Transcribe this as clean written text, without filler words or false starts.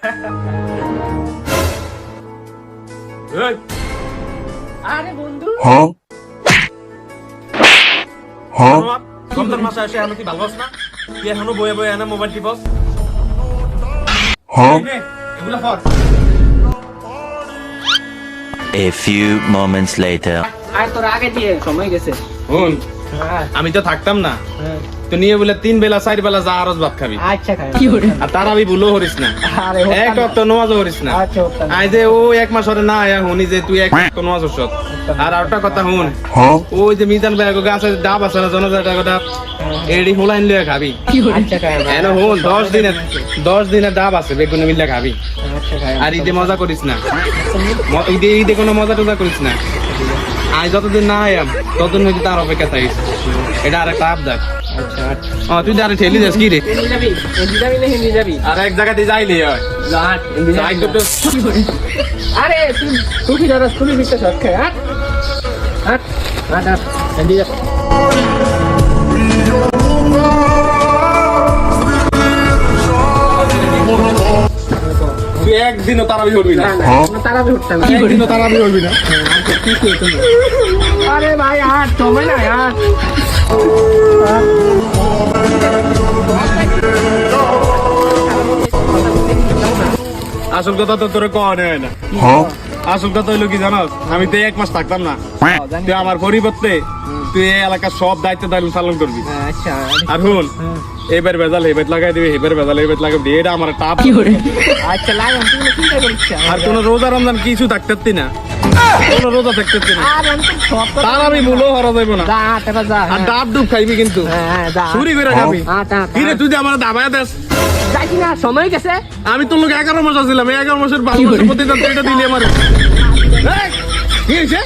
আরে বন্ধু রমজান মাসে এসে আমি কি ভালো না? তুই এখনো বয়ে বয়ে এনে মোবাইল টিপস? এগুলা for. A few moments later. আর তোর আগে দিয়ে সময় গেছে। হুন, আমি তো থাকতাম না। তো নিয়ে বলে 3 বেলা 4 বেলা যা আরজ ভাত খাবি। আচ্ছা খাই। কি করে? আর তার আমি ভুলও করিস না। আরে এক ওয়াক্ত নামাজও করিস না। আচ্ছা ওটা। আই যে ও এক মাস ধরে না আয়া হুনি যে তুই এক ওয়াক্ত নামাজ পড়ছ। আর আরেকটা কথা হুন। ওই যে মিজান ভাই গাছে ডাব আছে না জনজাটা কথা এডি হোলাইন লিয়ে খাবি। আচ্ছা খাই। এনে হুন 10 দিনের ডাব আছে বেগুনে মিলে খাবি। আচ্ছা খাই। আর ঈদে মজা করিস না। ঈদে কোনো মজা টজা করিস না। আজ যতদিন না আয়াম ততদিন হয়তো তার অপেক্ষা থাকিস। এটা আর একটা আবদার। আচ্ছা আচ্ছা। তুই আরে ঠেলি যাস কি রে? হিন্দি যাবি? হিন্দি যাবি না হিন্দি যাবি? আর এক জায়গাতে যাইলে হয়। লাট হিন্দি যাবি। আরে তুই কি জানাস তুমি বিটা সব খায় হাট হাট হাট হাট হিন্দি যা। তুই একদিনও তারাবি করবি না। তারাবি উঠতাম একদিনও তারাবি করবি না। আরে ভাই হাট সময় না হাট। আসল কথা তো তোর কওয়া হয় না। আসল কথা হইলো কি জানাস আমি তো 1 মাস থাকতাম না। তুই আমার পরিবর্তে তুই এই এলাকার সব দায়িত্ব দায়িত্ব পালন করবি। আচ্ছা আর হুন এবার বেজাল হেবেট লাগাই দিবি এবার বেজাল হেবেট লাগাই দিবি এটা আমার টাপ। আচ্ছা লাগাম তুমি চিন্তা করিস না। আর কোন রোজা রমজান কিছু থাকতে না কোন রোজা থাকতে না আর আমি তো সব কথা তার আমি ভুলও হরা যাইব না। যা হাট এবার যা। আর ডাব ডুব খাইবি কিন্তু হ্যাঁ যা। চুরি করে খাবি। হাট হাট। কি রে তুই যে আমার দাবায় দেস যাইছি না সময় গেছে। আমি তোর লোক 11 মাস আছিলাম 11 মাসের ভালো মাসের প্রতিদান তো এটা দিলি আমার। এই, কি হয়েছে?